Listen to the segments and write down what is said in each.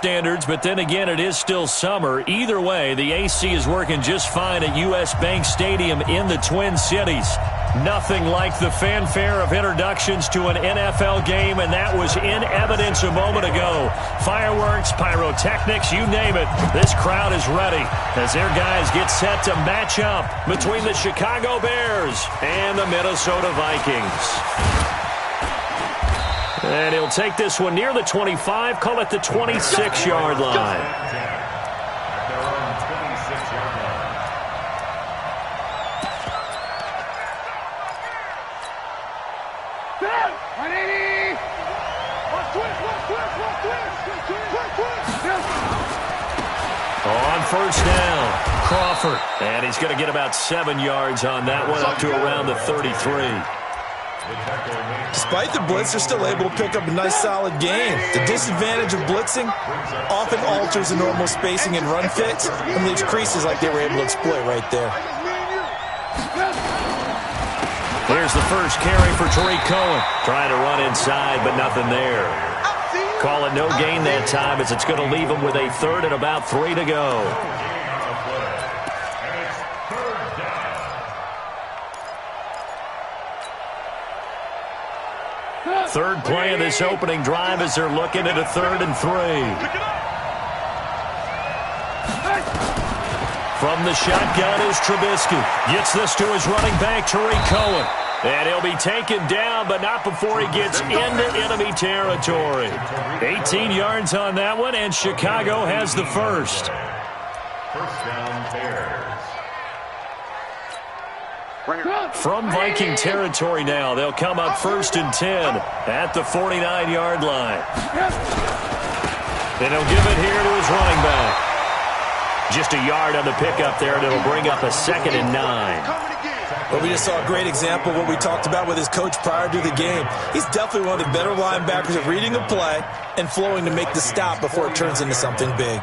standards, but then again, it is still summer. Either way, the AC is working just fine at U.S. Bank Stadium in the Twin Cities. Nothing like the fanfare of introductions to an NFL game, and that was in evidence a moment ago. Fireworks, pyrotechnics, you name it. This crowd is ready as their guys get set to match up between the Chicago Bears and the Minnesota Vikings. And he'll take this one near the 25, call it the 26-yard line. On first down, Crawford. And he's going to get about 7 yards on that one, up to around the 33. Despite the blitz, they're still able to pick up a nice, solid gain. The disadvantage of blitzing often alters the normal spacing and run fits and leaves creases like they were able to exploit right there. Here's the first carry for Tariq Cohen. Trying to run inside, but nothing there. Call it no gain that time as it's going to leave him with a third and about 3 to go. Third play of this opening drive as they're looking at a 3rd and 3. From the shotgun is Trubisky. Gets this to his running back, Tariq Cohen. And he'll be taken down, but not before he gets into enemy territory. 18 yards on that one, and Chicago has the first. First down, Bears. From Viking territory now, they'll come up 1st and 10 at the 49-yard line. And he'll give it here to his running back. Just a yard on the pickup there, and it'll bring up a 2nd and 9. Well, we just saw a great example of what we talked about with his coach prior to the game. He's definitely one of the better linebackers at reading a play and flowing to make the stop before it turns into something big.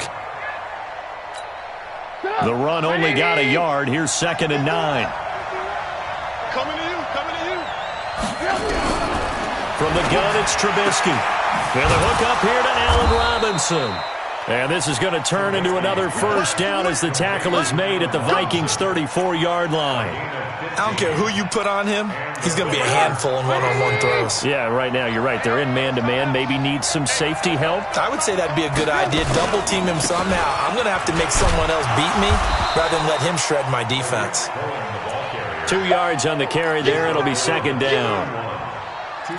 The run only got a yard. Here's 2nd and 9. Coming to you, coming to you. From the gun, it's Trubisky. And the hook up here to Allen Robinson. And this is going to turn into another first down as the tackle is made at the Vikings' 34-yard line. I don't care who you put on him, he's going to be a handful in one-on-one throws. Yeah, right now, you're right. They're in man-to-man. Maybe need some safety help. I would say that'd be a good idea. Double-team him somehow. I'm going to have to make someone else beat me rather than let him shred my defense. 2 yards on the carry there. It'll be 2nd down.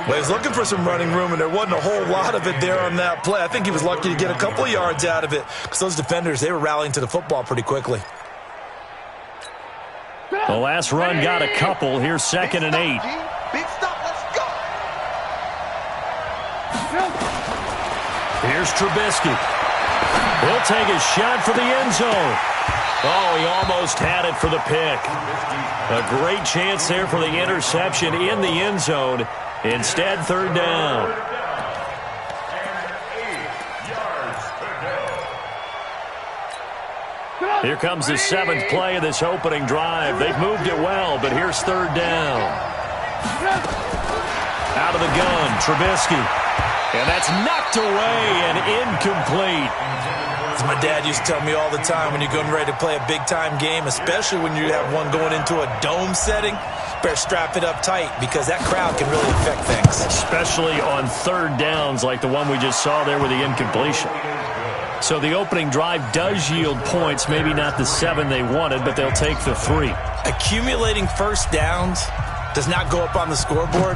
Well, he was looking for some running room, and there wasn't a whole lot of it there on that play. I think he was lucky to get a couple of yards out of it because those defenders, they were rallying to the football pretty quickly. The last run got a couple. Here's 2nd and 8. Big stop, let's go. Here's Trubisky. He'll take a shot for the end zone. Oh, he almost had it for the pick. A great chance there for the interception in the end zone. Instead, 3rd down. Here comes the 7th play of this opening drive. They've moved it well, but here's 3rd down. Out of the gun, Trubisky. And that's knocked away and incomplete. As my dad used to tell me all the time, when you're getting ready to play a big-time game, especially when you have one going into a dome setting, better strap it up tight because that crowd can really affect things. Especially on 3rd downs like the one we just saw there with the incompletion. So the opening drive does yield points, maybe not the 7 they wanted, but they'll take the 3. Accumulating first downs does not go up on the scoreboard,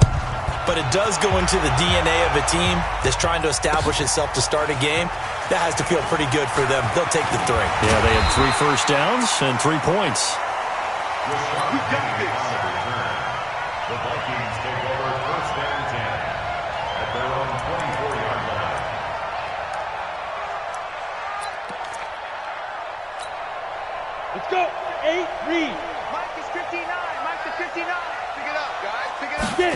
but it does go into the DNA of a team that's trying to establish itself to start a game. That has to feel pretty good for them. They'll take the 3. Yeah, they had 3 first downs and 3 points. We got this. The Vikings take over 1st and 10 at their own 24-yard line. Let's go. 8, read. Mike is 59. Mike is 59. Pick it up, guys. Pick it up. Get.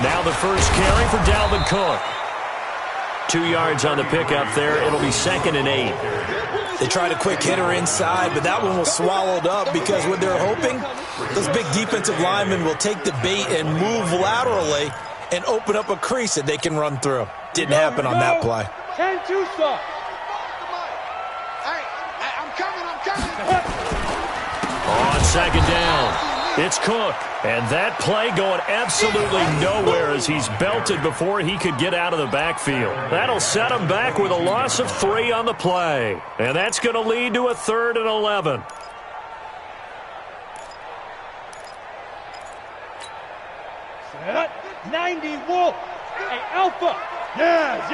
Now the first carry for Dalvin Cook. 2 yards on the pickup there. It'll be 2nd and 8. They tried a quick hitter inside, but that one was swallowed up because what they're hoping, those big defensive linemen will take the bait and move laterally and open up a crease that they can run through. Didn't happen on that play. 10-2 stop. second down. It's Cook, and that play going absolutely nowhere as he's belted before he could get out of the backfield. That'll set him back with a loss of 3 on the play, and that's going to lead to a 3rd and 11. Set. 90 Wolf. Hey, Alpha. Yes.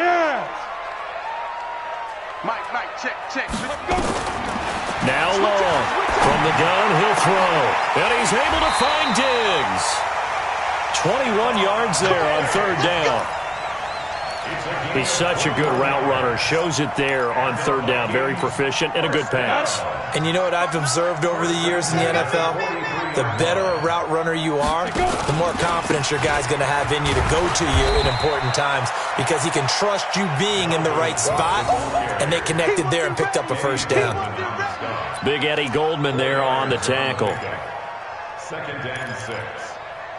Mike, check. Let's go. Now Long. From the gun, he'll throw. And he's able to find Diggs. 21 yards there on 3rd down. He's such a good route runner. Shows it there on 3rd down. Very proficient and a good pass. And you know what I've observed over the years in the NFL? The better a route runner you are, the more confidence your guy's going to have in you to go to you in important times because he can trust you being in the right spot, and they connected there and picked up a 1st down. Big Eddie Goldman there on the tackle. 2nd and 6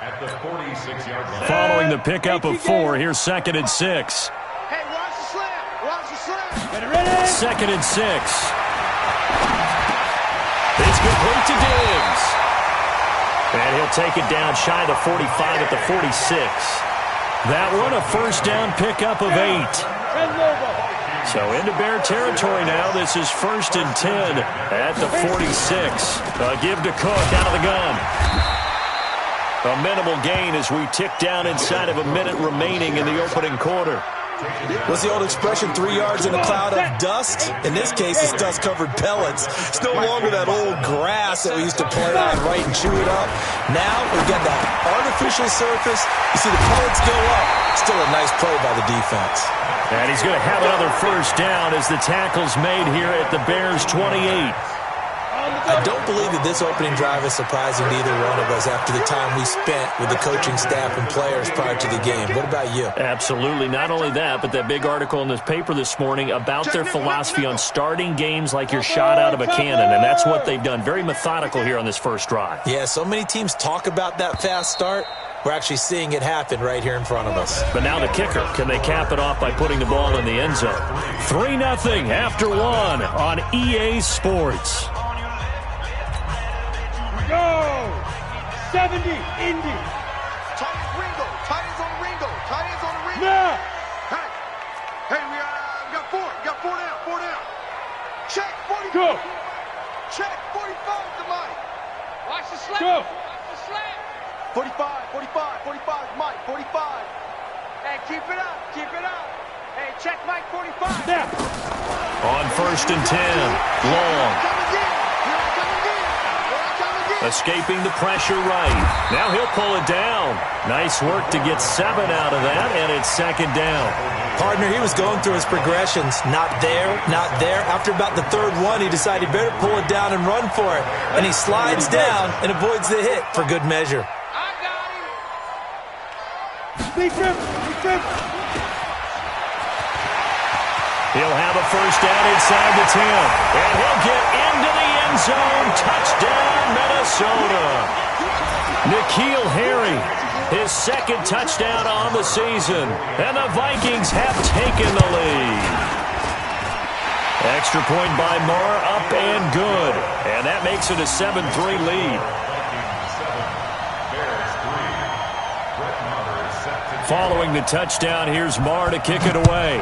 at the 46-yard line. Following the pickup of 4, here's 2nd and 6. Hey, watch the slam. Get ready. 2nd and 6. It's complete to Diggs. And he'll take it down shy of the 45 at the 46. That one a 1st down pickup of 8. So into Bear territory now. This is 1st and 10 at the 46. Give to Cook out of the gun. A minimal gain as we tick down inside of a minute remaining in the opening quarter. What's the old expression, 3 yards in a cloud of dust? In this case, it's dust-covered pellets. It's no longer that old grass that we used to play on, right, and chew it up. Now we've got that artificial surface. You see the pellets go up. Still a nice play by the defense. And he's going to have another 1st down as the tackle's made here at the Bears' 28. I don't believe that this opening drive is surprising to either one of us after the time we spent with the coaching staff and players prior to the game. What about you? Absolutely. Not only that, but that big article in this paper this morning about their philosophy on starting games like you're shot out of a cannon, and that's what they've done. Very methodical here on this 1st drive. Yeah, so many teams talk about that fast start. We're actually seeing it happen right here in front of us. But now the kicker. Can they cap it off by putting the ball in the end zone? 3-0 after 1 on EA Sports. Go. 70 Indy. Tight ends on the Ringo. Now. Hey, we got 4. We got 4 down. Check 40. Go. Check 45 to Mike. Watch the slam. Go. Watch the slam. 45, Mike, 45. Hey, keep it up. Hey, check Mike, 45. Now. On 1st and 10, Long. Escaping the pressure right. Now he'll pull it down. Nice work to get 7 out of that, and it's 2nd down. Partner, he was going through his progressions. Not there. After about the 3rd one, he decided he better pull it down and run for it. And he slides down and avoids the hit for good measure. I got him. Big trip. He'll have a 1st down inside the 10. And he'll get into the end zone. Touchdown, Minnesota. N'Keal Harry, his 2nd touchdown on the season. And the Vikings have taken the lead. Extra point by Moore, up and good. And that makes it a 7-3 lead. Following the touchdown, here's Moore to kick it away.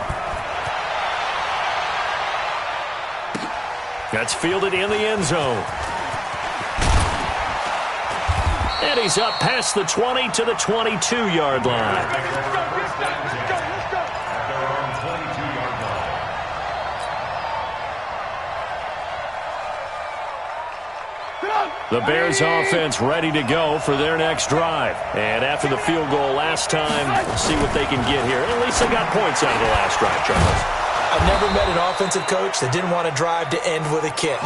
That's fielded in the end zone. And he's up past the 20 to the 22-yard line. The Bears offense ready to go for their next drive. And after the field goal last time, see what they can get here. At least they got points out of the last drive, Charles. I've never met an offensive coach that didn't want to drive to end with a kick.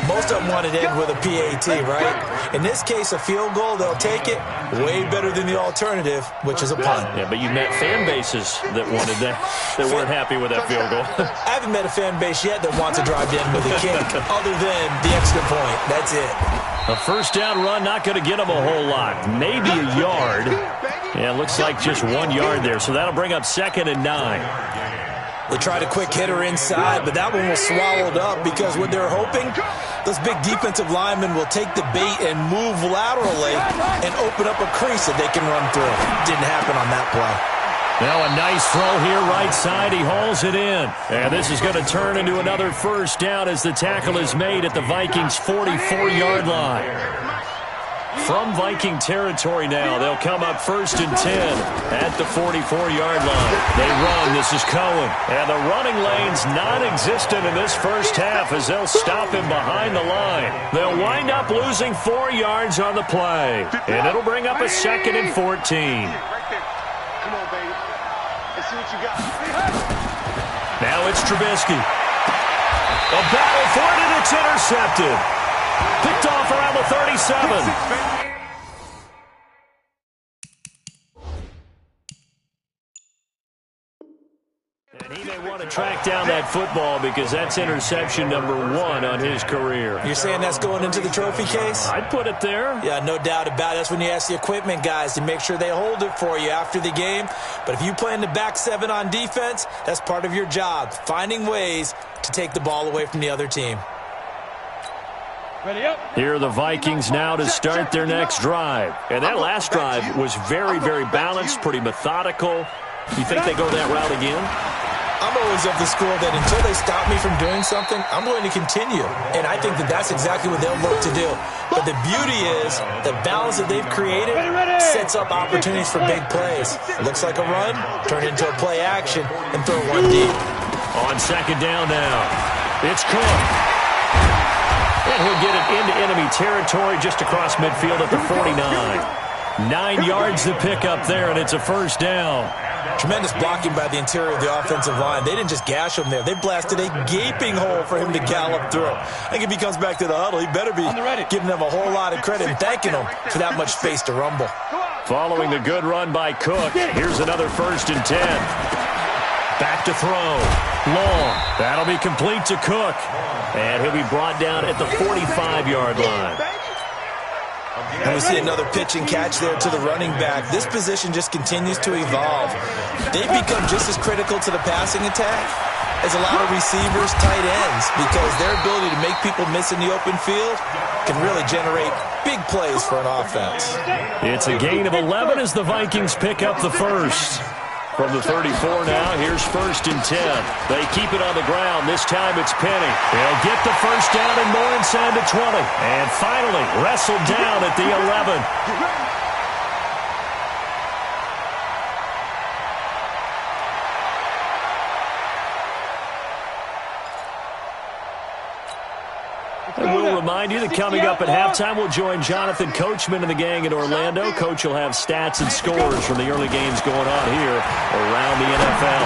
Most of them wanted to end with a PAT, right? In this case, a field goal, they'll take it. Way better than the alternative, which is a punt. Yeah, but you met fan bases that wanted that weren't happy with that field goal. I haven't met a fan base yet that wants to drive to end with a kick, other than the extra point. That's it. A 1st down run, not going to get them a whole lot. Maybe a yard. Yeah, looks like just 1 yard there. So that'll bring up 2nd and 9. They tried a quick hitter inside, but that one was swallowed up because what they're hoping, those big defensive linemen will take the bait and move laterally and open up a crease that they can run through. Didn't happen on that play. Now a nice throw here right side. He hauls it in. And this is going to turn into another first down as the tackle is made at the Vikings' 44-yard line. From Viking territory now, they'll come up 1st and 10 at the 44-yard line. They run. This is Cohen. And the running lane's non-existent in this first half as they'll stop him behind the line. They'll wind up losing 4 yards on the play. And it'll bring up a 2nd and 14. Right there. Come on, baby. Let's see what you got. Now it's Trubisky. A battle for it, and it's intercepted. Picked off around the 37. And he may want to track down that football because that's interception number 1 on his career. You're saying that's going into the trophy case? I'd put it there. Yeah, no doubt about it. That's when you ask the equipment guys to make sure they hold it for you after the game. But if you play in the back 7 on defense, that's part of your job, finding ways to take the ball away from the other team. Ready up. Here are the Vikings now to start their next drive. And that last drive was very, very balanced, pretty methodical. You think they go that route again? I'm always of the school that until they stop me from doing something, I'm going to continue. And I think that that's exactly what they'll look to do. But the beauty is the balance that they've created sets up opportunities for big plays. Looks like a run, turn into a play action, and throw one deep. On 2nd down now, it's Cook. And he'll get it into enemy territory just across midfield at the 49. 9 yards to pick up there, and it's a first down. Tremendous blocking by the interior of the offensive line. They didn't just gash him there. They blasted a gaping hole for him to gallop through. I think if he comes back to the huddle, he better be giving them a whole lot of credit and thanking them for that much space to rumble. Following the good run by Cook, here's another 1st and 10. Back to throw. Long. That'll be complete to Cook. And he'll be brought down at the 45-yard line. And we see another pitch and catch there to the running back. This position just continues to evolve. They've become just as critical to the passing attack as a lot of receivers, tight ends, because their ability to make people miss in the open field can really generate big plays for an offense. It's a gain of 11 as the Vikings pick up the first. From the 34 now, here's 1st and 10. They keep it on the ground. This time it's Penny. They'll get the first down and more inside the 20. And finally wrestled down at the 11. And we'll remind you that coming up at halftime, we'll join Jonathan Coachman and the gang in Orlando. Coach will have stats and scores from the early games going on here around the NFL.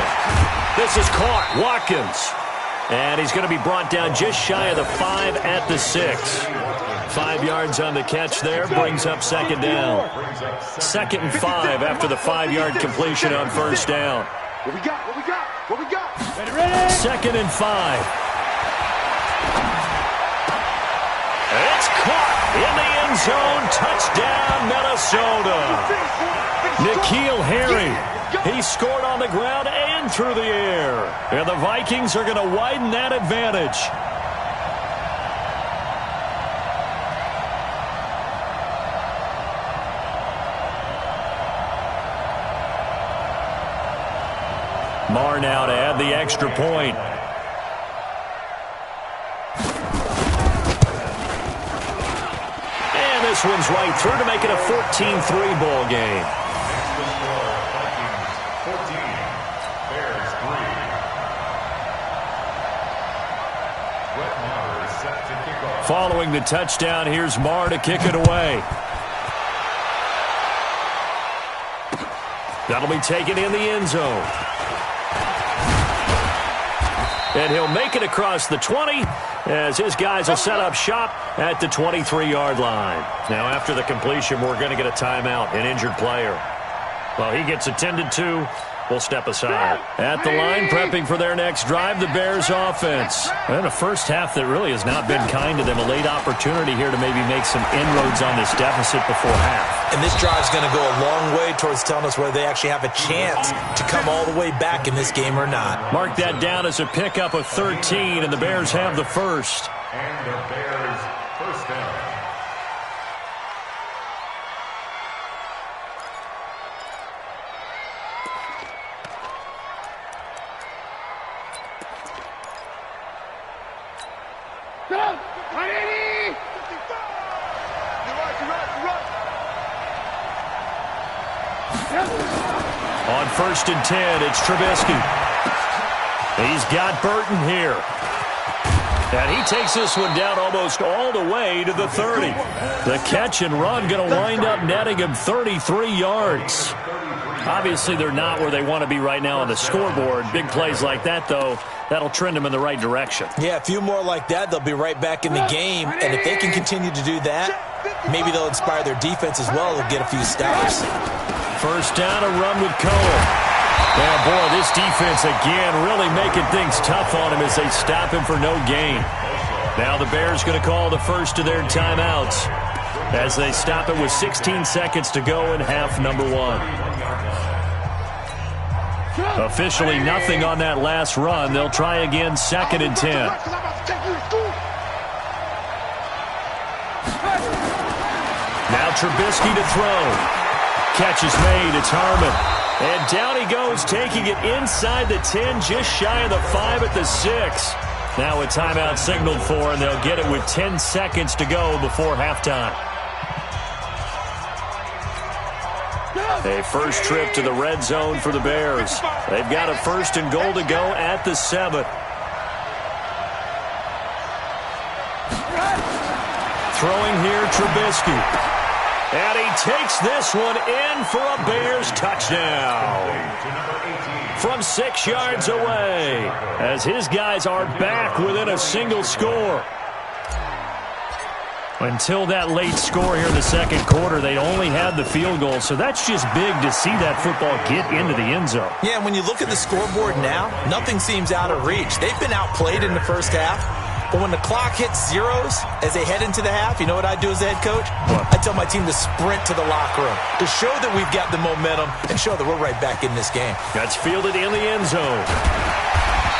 This is caught. Watkins. And he's going to be brought down just shy of the 5 at the 6. 5 yards on the catch there. Brings up 2nd down. 2nd and 5 after the 5-yard completion on 1st down. What we got? What we got? What we got? Ready. 2nd and 5. It's caught in the end zone. Touchdown, Minnesota. N'Keal Harry. He scored on the ground and through the air. And the Vikings are going to widen that advantage. Marr now to add the extra point. This one's right through to make it a 14-3 ball game. Vikings 14, Bears 3. Brett Maher is set to kick off. Following the touchdown, here's Marr to kick it away. That'll be taken in the end zone. And he'll make it across the 20 as his guys will set up shop at the 23-yard line. Now, after the completion, we're going to get a timeout, an injured player. Well, he gets attended to, will step aside. At the line, prepping for their next drive, the Bears offense. And a first half that really has not been kind to them. A late opportunity here to maybe make some inroads on this deficit before half. And this drive's going to go a long way towards telling us whether they actually have a chance to come all the way back in this game or not. Mark that down as a pickup of 13, and the Bears have the first. And the Bears first down. On 1st and 10, it's Trubisky. He's got Burton here. And he takes this one down almost all the way to the 30. The catch and run going to wind up netting him 33 yards. Obviously, they're not where they want to be right now on the scoreboard. Big plays like that, though, that'll trend them in the right direction. Yeah, a few more like that, they'll be right back in the game. And if they can continue to do that, maybe they'll inspire their defense as well. They'll get a few stops. First down, a run with Cole. Yeah, boy, this defense again really making things tough on him as they stop him for no gain. Now the Bears going to call the first of their timeouts as they stop it with 16 seconds to go in half number 1. Officially nothing on that last run. They'll try again 2nd and 10. Now Trubisky to throw. Catch is made. It's Harmon. And down he goes, taking it inside the 10, just shy of the 5 at the 6. Now a timeout signaled for, and they'll get it with 10 seconds to go before halftime. A first trip to the red zone for the Bears. They've got a 1st and goal to go at the 7. Throwing here, Trubisky. And he takes this one in for a Bears touchdown from 6 yards away as his guys are back within a single score. Until that late score here in the second quarter, they'd only had the field goal, so that's just big to see that football get into the end zone. Yeah, and when you look at the scoreboard now, nothing seems out of reach. They've been outplayed in the first half. But when the clock hits zeros as they head into the half, you know what I do as the head coach? What? I tell my team to sprint to the locker room to show that we've got the momentum and show that we're right back in this game. That's fielded in the end zone.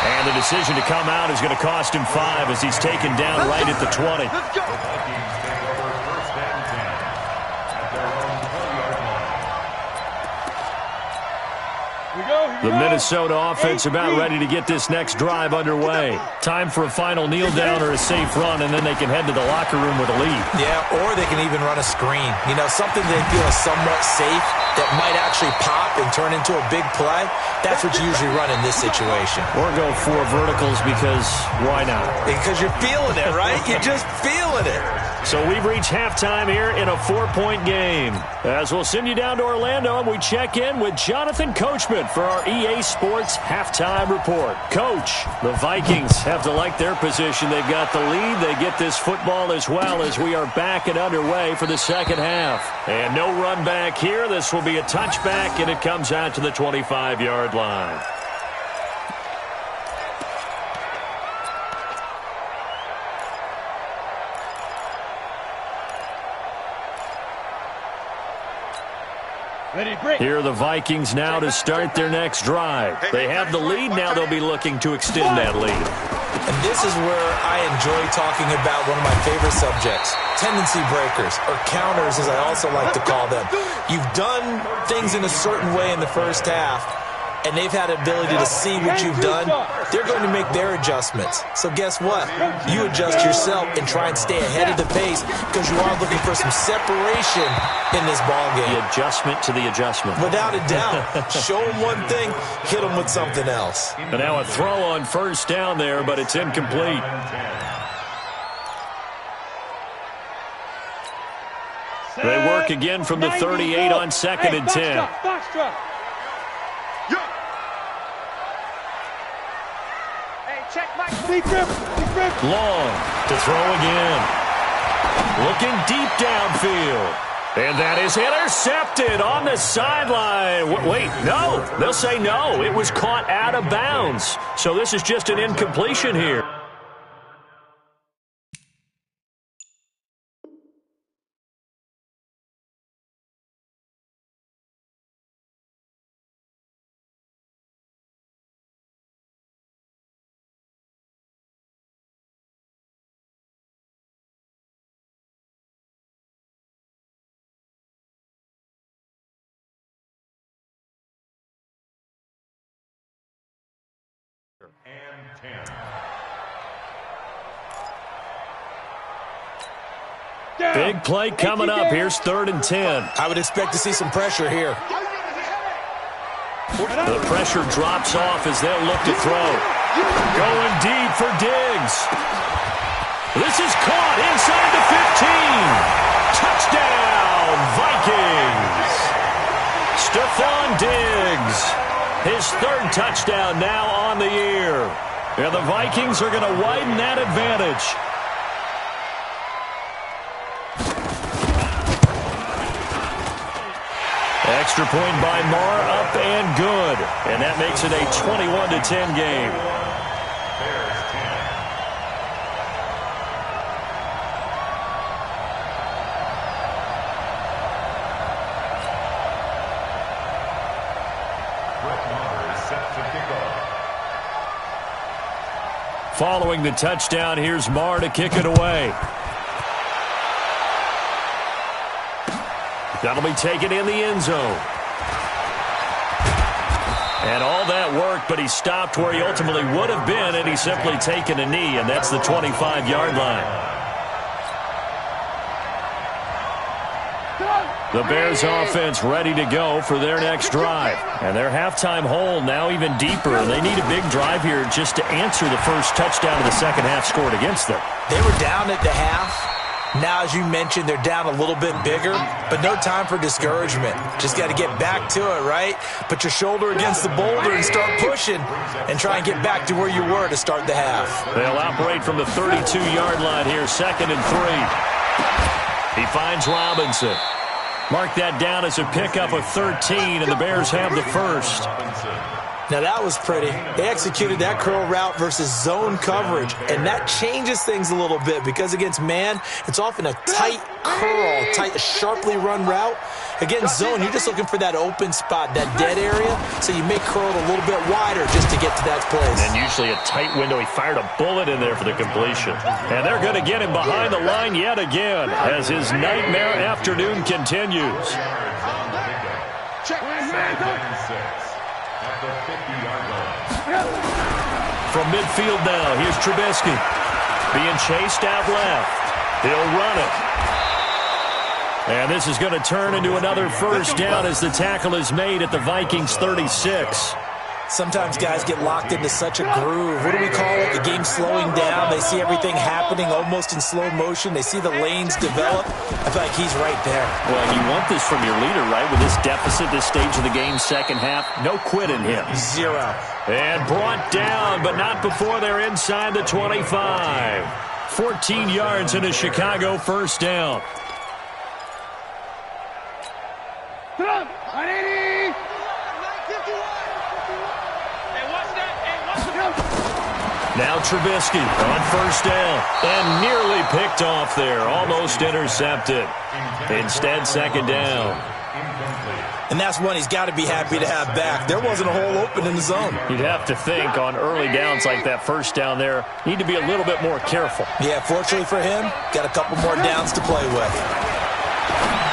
And the decision to come out is going to cost him 5 as he's taken down right at the 20. Vikings take over 1st and 10 at their own 20-yard line. The Minnesota offense about ready to get this next drive underway. Time for a final kneel down or a safe run, and then they can head to the locker room with a lead. Yeah, or they can even run a screen. You know, something they feel is somewhat safe that might actually pop and turn into a big play. That's what you usually run in this situation. Or go 4 verticals because why not? Because you're feeling it, right? You're just feeling it. So we've reached halftime here in a 4-point game. As we'll send you down to Orlando, and we check in with Jonathan Coachman for our EA Sports Halftime Report. Coach, the Vikings have to like their position. They've got the lead. They get this football as well as we are back and underway for the second half. And no run back here. This will be a touchback, and it comes out to the 25-yard line. Here are the Vikings now to start their next drive. They have the lead. Now they'll be looking to extend that lead. And this is where I enjoy talking about one of my favorite subjects, tendency breakers, or counters as I also like to call them. You've done things in a certain way in the first half, and they've had the ability to see what you've done. They're going to make their adjustments. So guess what? You adjust yourself and try and stay ahead of the pace because you are looking for some separation in this ball game. The adjustment to the adjustment. Without a doubt. Show them one thing, hit them with something else. And now a throw on first down there, but it's incomplete. They work again from the 38 on 2nd and 10. Long to throw again. Looking deep downfield. And that is intercepted on the sideline. Wait, no. They'll say no. It was caught out of bounds. So this is just an incompletion here. And 10. Big play coming up. Here's 3rd and 10. I would expect to see some pressure here. The pressure drops off as they'll look to throw. Going deep for Diggs. This is caught inside the 15. Touchdown, Vikings. Stephon Diggs. His 3rd touchdown now on the year. And the Vikings are going to widen that advantage. Extra point by Marr, up and good. And that makes it a 21-10 game. Bears 10. Brett Maher is set to kick off. Following the touchdown, here's Marr to kick it away. That'll be taken in the end zone. And all that work, but he stopped where he ultimately would have been, and he's simply taken a knee, and that's the 25-yard line. The Bears offense ready to go for their next drive. And their halftime hole now even deeper. They need a big drive here just to answer the first touchdown of the second half scored against them. They were down at the half. Now, as you mentioned, they're down a little bit bigger, but no time for discouragement. Just got to get back to it, right? Put your shoulder against the boulder and start pushing and try and get back to where you were to start the half. They'll operate from the 32-yard line here, 2nd and 3. He finds Robinson. Mark that down as a pickup of 13, and the Bears have the first. Now, that was pretty. They executed that curl route versus zone coverage, and that changes things a little bit because against man, it's often a tight curl, sharply run route. Against zone, you're just looking for that open spot, that dead area, so you may curl it a little bit wider just to get to that place. And usually a tight window. He fired a bullet in there for the completion. And they're going to get him behind the line yet again as his nightmare afternoon continues. Check. 6. At the 50-yard line. From midfield now, here's Trubisky. Being chased out left. He'll run it. And this is going to turn into another first down as the tackle is made at the Vikings 36. Sometimes guys get locked into such a groove. What do we call it? The game slowing down. They see everything happening almost in slow motion. They see the lanes develop. I feel like he's right there. Well, you want this from your leader, right? With this deficit, this stage of the game, second half, no quit in him. 0. And brought down, but not before they're inside the 25. 14 yards in a Chicago first down. Now Trubisky on first down and nearly picked off there. Almost intercepted. Instead, second down. And that's one he's got to be happy to have back. There wasn't a hole open in the zone. You'd have to think on early downs like that first down there, need to be a little bit more careful. Yeah, fortunately for him, got a couple more downs to play with.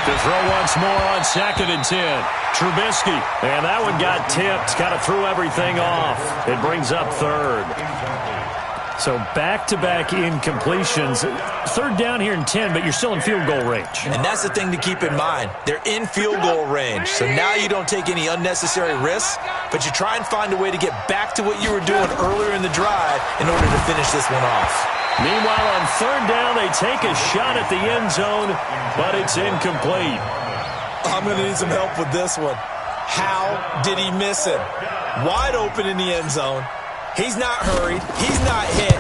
To throw once more on 2nd and 10. Trubisky. And that one got tipped. Kind of threw everything off. It brings up 3rd. So back-to-back incompletions. 3rd down here in 10, but you're still in field goal range. And that's the thing to keep in mind. They're in field goal range. So now you don't take any unnecessary risks, but you try and find a way to get back to what you were doing earlier in the drive in order to finish this one off. Meanwhile, on 3rd down, they take a shot at the end zone, but it's incomplete. I'm going to need some help with this one. How did he miss it? Wide open in the end zone. He's not hurried. He's not hit.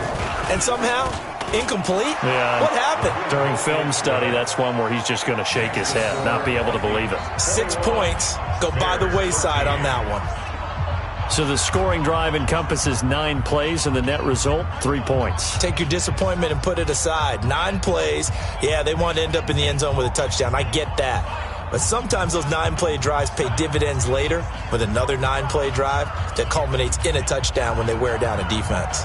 And somehow, Incomplete? Yeah. What happened? During film study, that's one where he's just going to shake his head, not be able to believe it. 6 points go by the wayside on that one. So the scoring drive encompasses 9 plays, and the net result, 3 points. Take your disappointment and put it aside. 9 plays. Yeah, they want to end up in the end zone with a touchdown. I get that. But sometimes those 9-play drives pay dividends later with another 9-play drive that culminates in a touchdown when they wear down a defense.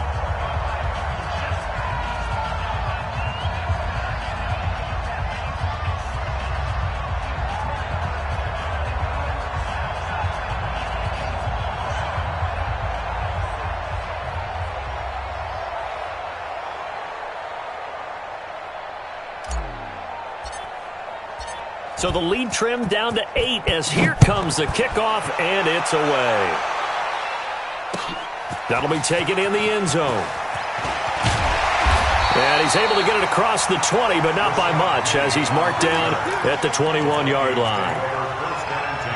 So the lead trimmed down to 8 as here comes the kickoff, and it's away. That'll be taken in the end zone. And he's able to get it across the 20, but not by much, as he's marked down at the 21-yard line. First and 10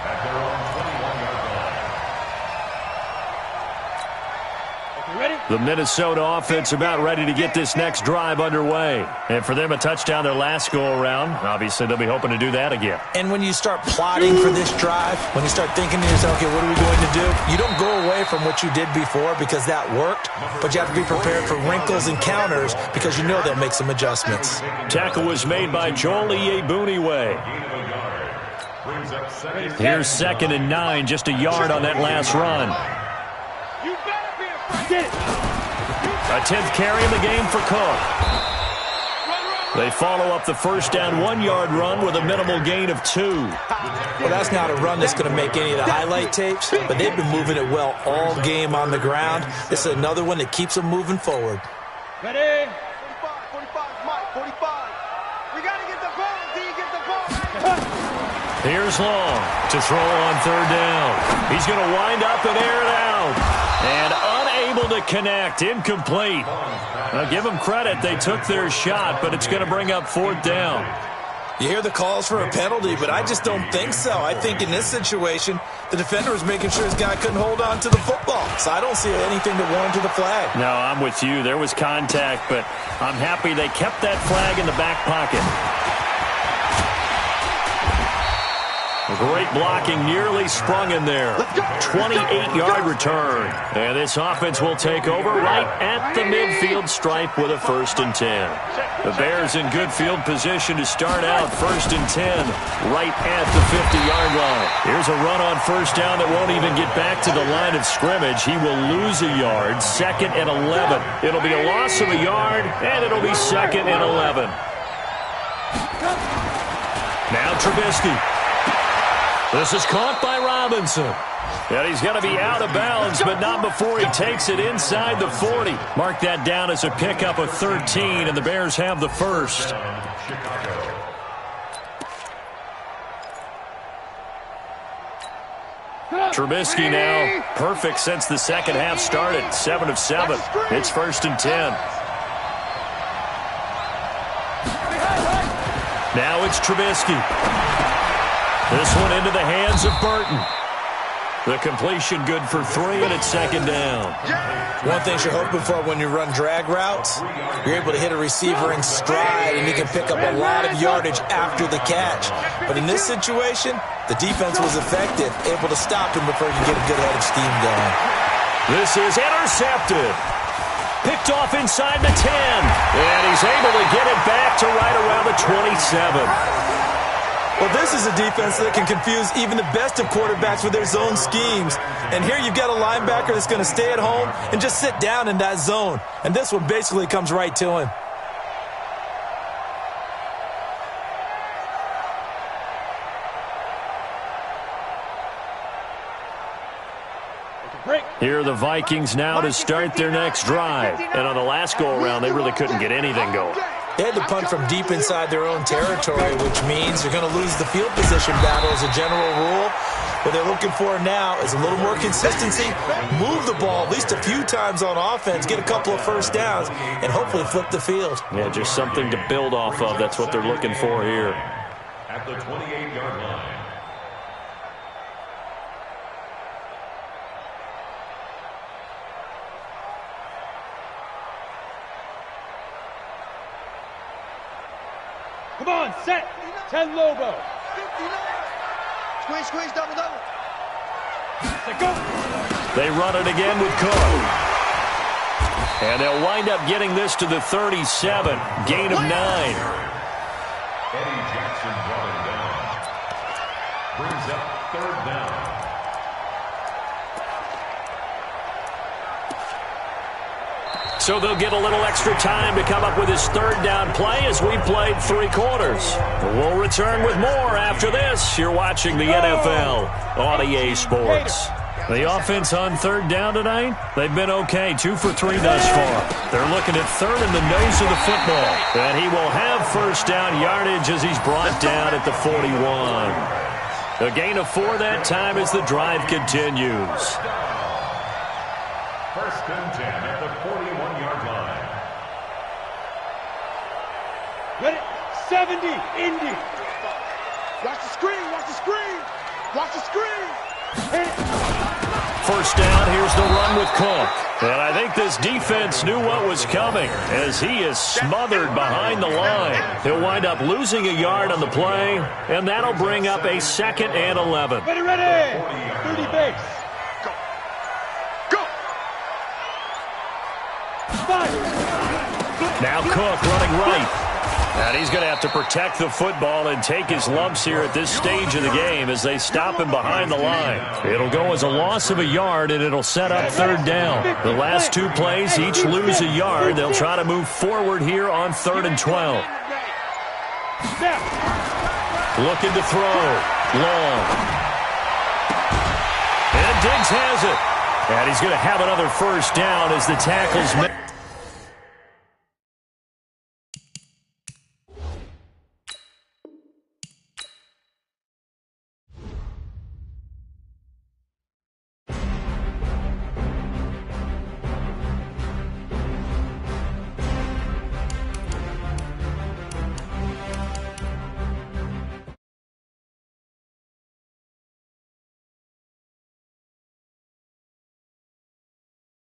at their own 21-yard line. You ready? The Minnesota offense about ready to get this next drive underway. And for them, a touchdown their last go-around. Obviously, they'll be hoping to do that again. And when you start plotting for this drive, when you start thinking to yourself, okay, what are we going to do? You don't go away from what you did before because that worked, but you have to be prepared for wrinkles and counters because you know they'll make some adjustments. Tackle was made by Joel Iyiegbuniwe. Brings up second. Here's 2nd and 9, just a yard on that last run. You better be afraid. Get it. A 10th carry in the game for Cook. They follow up the first down 1-yard run with a minimal gain of 2. Well, that's not a run that's going to make any of the highlight tapes, but they've been moving it well all game on the ground. This is another one that keeps them moving forward. Ready? 45, Mike, 45. We got to get the ball. Do you get the ball? Here's Long to throw on 3rd down. He's going to wind up and air it out. And unable to connect. Incomplete. Now, give them credit. They took their shot, but it's going to bring up 4th down. You hear the calls for a penalty, but I just don't think so. I think in this situation, the defender was making sure his guy couldn't hold on to the football. So I don't see anything to warrant to the flag. No, I'm with you. There was contact, but I'm happy they kept that flag in the back pocket. Great blocking, nearly sprung in there. 28-yard return. And this offense will take over right at the midfield stripe with a 1st and 10. The Bears in good field position to start out 1st and 10 right at the 50-yard line. Here's a run on 1st down that won't even get back to the line of scrimmage. He will lose a yard, 2nd and 11. It'll be a loss of a yard, and it'll be 2nd and 11. Now Trubisky. This is caught by Robinson. And he's going to be out of bounds, but not before he takes it inside the 40. Mark that down as a pickup of 13, and the Bears have the first. Trubisky now perfect since the second half started. 7 of 7. It's 1st and 10. Now it's Trubisky. This one into the hands of Burton. The completion good for 3, and it's 2nd down. One thing you're hoping for when you run drag routes, you're able to hit a receiver in stride, and you can pick up a lot of yardage after the catch. But in this situation, the defense was effective, able to stop him before he could get a good head of steam going. This is intercepted. Picked off inside the 10. And he's able to get it back to right around the 27. Well, this is a defense that can confuse even the best of quarterbacks with their zone schemes. And here you've got a linebacker that's going to stay at home and just sit down in that zone. And this one basically comes right to him. Here are the Vikings now to start their next drive. And on the last go-around, they really couldn't get anything going. They had to punt from deep inside their own territory, which means they're going to lose the field position battle as a general rule. What they're looking for now is a little more consistency, move the ball at least a few times on offense, get a couple of first downs, and hopefully flip the field. Yeah, just something to build off of. That's what they're looking for here. At the 28-yard line. Come on, set. 10 Lobo. 59. Squeeze, squeeze, double, double. Set, go. They run it again with Cook. And they'll wind up getting this to the 37. Gain of 9. Eddie Jackson brought him down. Brings up 3rd down. So they'll get a little extra time to come up with his 3rd down play as we played 3 quarters. We'll return with more after this. You're watching the NFL on EA Sports. The offense on 3rd down tonight, they've been okay. 2 for 3 thus far. They're looking at 3rd in the nose of the football. And he will have 1st down yardage as he's brought down at the 41. A gain of 4 that time as the drive continues. 1st and 10 at the 41-yard line. Ready? 70. Indy. Watch the screen, watch the screen. Watch the screen. Hit it. 1st down, here's the run with Cook. And I think this defense knew what was coming as he is smothered behind the line. He'll wind up losing a yard on the play, and that'll bring up a 2nd and 11. Ready, ready. 30 base. Go. Go. 5. Now Cook running right. And he's going to have to protect the football and take his lumps here at this stage of the game as they stop him behind the line. It'll go as a loss of a yard, and it'll set up 3rd down. The last 2 plays each lose a yard. They'll try to move forward here on 3rd and 12. Snap. Looking to throw. Long. And Diggs has it. And he's going to have another 1st down as the tackles.